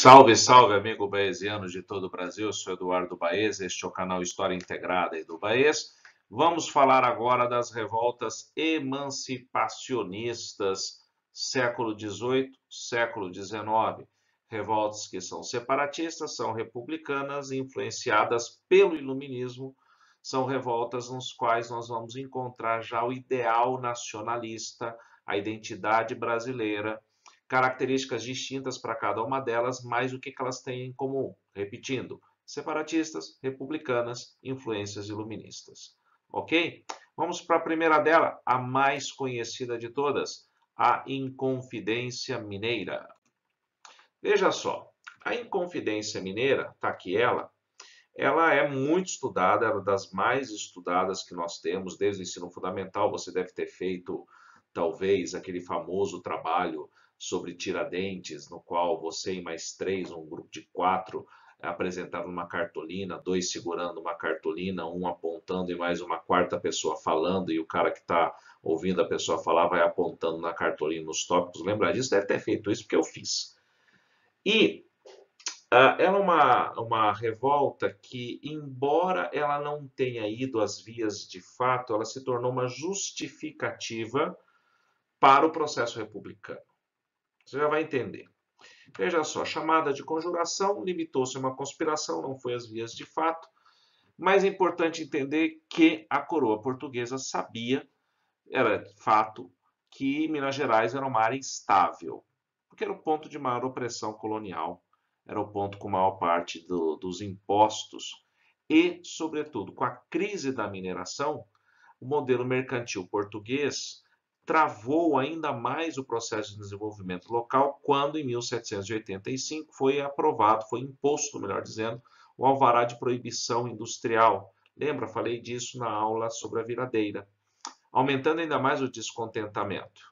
Salve, salve, amigo baesiano de todo o Brasil. Eu sou Eduardo Baez, este é o canal História Integrada aí do Baez. Vamos falar agora das revoltas emancipacionistas, século XVIII, século XIX. Revoltas que são separatistas, são republicanas, influenciadas pelo iluminismo. São revoltas nas quais nós vamos encontrar já o ideal nacionalista, a identidade brasileira, características distintas para cada uma delas, mas o que elas têm em comum? Repetindo, separatistas, republicanas, influências iluministas. Ok? Vamos para a primeira dela, a mais conhecida de todas, a Inconfidência Mineira. Veja só, a Inconfidência Mineira, está aqui ela é muito estudada, é uma das mais estudadas que nós temos desde o ensino fundamental. Você deve ter feito, talvez, aquele famoso trabalho sobre Tiradentes, no qual você e mais três, um grupo de quatro, apresentavam uma cartolina, dois segurando uma cartolina, um apontando e mais uma quarta pessoa falando, e o cara que está ouvindo a pessoa falar vai apontando na cartolina nos tópicos. Lembra disso? Deve ter feito isso porque eu fiz. E ela é uma revolta que, embora ela não tenha ido às vias de fato, ela se tornou uma justificativa para o processo republicano. Você já vai entender. Veja só, chamada de conjuração, limitou-se a uma conspiração, não foi às vias de fato, mas é importante entender que a coroa portuguesa sabia, era fato, que Minas Gerais era uma área instável, porque era o ponto de maior opressão colonial, era o ponto com maior parte dos impostos e, sobretudo, com a crise da mineração, o modelo mercantil português travou ainda mais o processo de desenvolvimento local quando, em 1785, foi aprovado, foi imposto, melhor dizendo, o alvará de proibição industrial. Lembra? Falei disso na aula sobre a viradeira, aumentando ainda mais o descontentamento.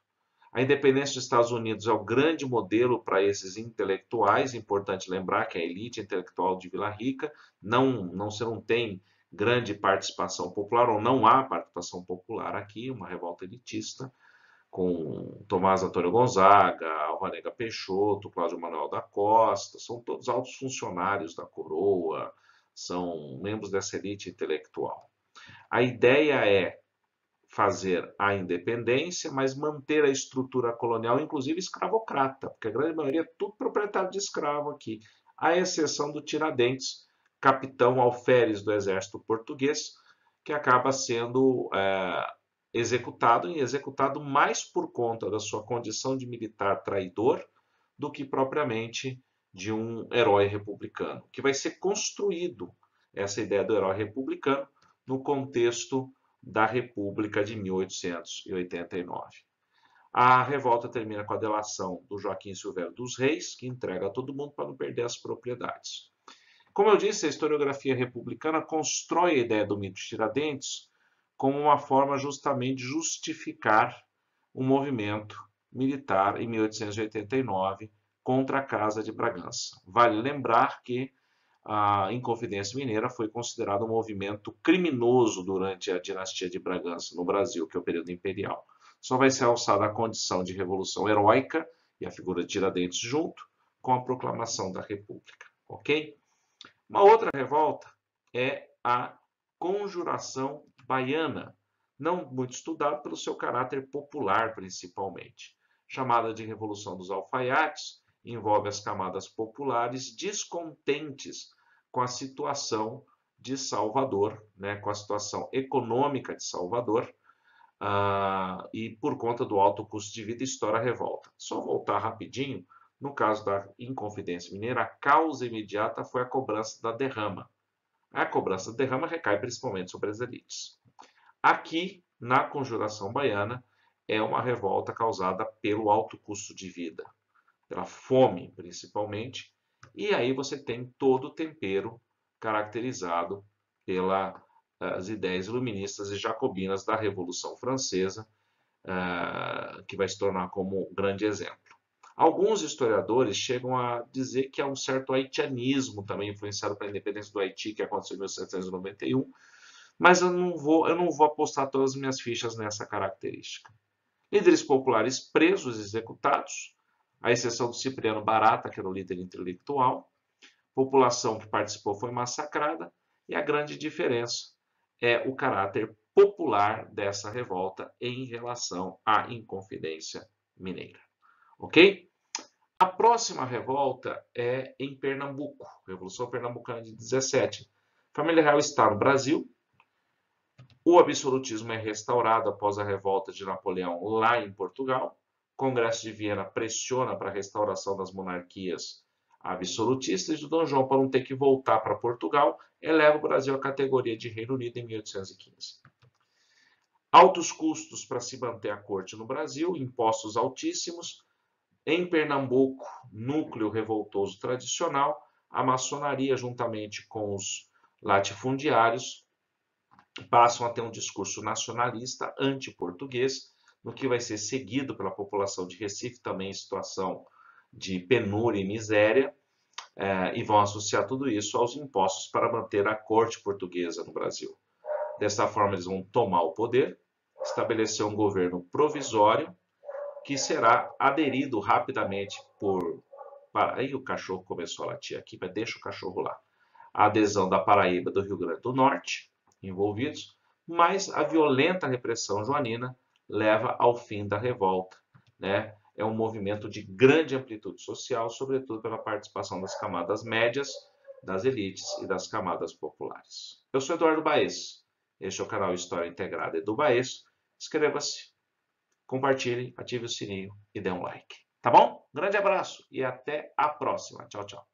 A independência dos Estados Unidos é o grande modelo para esses intelectuais. Importante lembrar que a elite intelectual de Vila Rica você não tem grande participação popular, ou não há participação popular aqui, uma revolta elitista, com Tomás Antônio Gonzaga, Alvarenga Peixoto, Cláudio Manuel da Costa, são todos altos funcionários da coroa, são membros dessa elite intelectual. A ideia é fazer a independência, mas manter a estrutura colonial, inclusive escravocrata, porque a grande maioria é tudo proprietário de escravo aqui, à exceção do Tiradentes, capitão alferes do exército português, que acaba sendo executado, e executado mais por conta da sua condição de militar traidor do que propriamente de um herói republicano, que vai ser construído, essa ideia do herói republicano, no contexto da República de 1889. A revolta termina com a delação do Joaquim Silvério dos Reis, que entrega a todo mundo para não perder as propriedades. Como eu disse, a historiografia republicana constrói a ideia do mito de Tiradentes como uma forma justamente de justificar um movimento militar em 1889 contra a Casa de Bragança. Vale lembrar que a Inconfidência Mineira foi considerado um movimento criminoso durante a dinastia de Bragança no Brasil, que é o período imperial. Só vai ser alçada a condição de revolução heróica, e a figura de Tiradentes junto, com a proclamação da República. Ok? Uma outra revolta é a Conjuração Baiana, não muito estudada pelo seu caráter popular, principalmente. Chamada de Revolução dos Alfaiates, envolve as camadas populares descontentes com a situação de Salvador, né, com a situação econômica de Salvador, e por conta do alto custo de vida estoura a revolta. Só voltar rapidinho, no caso da Inconfidência Mineira, a causa imediata foi a cobrança da derrama. A cobrança da derrama recai principalmente sobre as elites. Aqui, na Conjuração Baiana, é uma revolta causada pelo alto custo de vida, pela fome principalmente, e aí você tem todo o tempero caracterizado pelas ideias iluministas e jacobinas da Revolução Francesa, que vai se tornar como um grande exemplo. Alguns historiadores chegam a dizer que há um certo haitianismo também influenciado pela independência do Haiti, que aconteceu em 1791, mas eu não vou apostar todas as minhas fichas nessa característica. Líderes populares presos, executados, à exceção do Cipriano Barata, que era o líder intelectual. A população que participou foi massacrada, e a grande diferença é o caráter popular dessa revolta em relação à Inconfidência Mineira. Ok? A próxima revolta é em Pernambuco, Revolução Pernambucana de 17. A família real está no Brasil. O absolutismo é restaurado após a revolta de Napoleão lá em Portugal. O Congresso de Viena pressiona para a restauração das monarquias absolutistas de Dom João, para não ter que voltar para Portugal, eleva o Brasil à categoria de Reino Unido em 1815. Altos custos para se manter a corte no Brasil, impostos altíssimos. Em Pernambuco, núcleo revoltoso tradicional, a maçonaria, juntamente com os latifundiários, passam a ter um discurso nacionalista anti-português, no que vai ser seguido pela população de Recife, também em situação de penúria e miséria, e vão associar tudo isso aos impostos para manter a corte portuguesa no Brasil. Dessa forma, eles vão tomar o poder, estabelecer um governo provisório, que será aderido rapidamente por... Aí o cachorro começou a latir aqui, mas deixa o cachorro lá. A adesão da Paraíba, do Rio Grande do Norte, envolvidos, mas a violenta repressão joanina leva ao fim da revolta, né? É um movimento de grande amplitude social, sobretudo pela participação das camadas médias, das elites e das camadas populares. Eu sou Eduardo Baez, este é o canal História Integrada Edu Baez. Inscreva-se, compartilhe, ative o sininho e dê um like. Tá bom? Grande abraço e até a próxima. Tchau, tchau.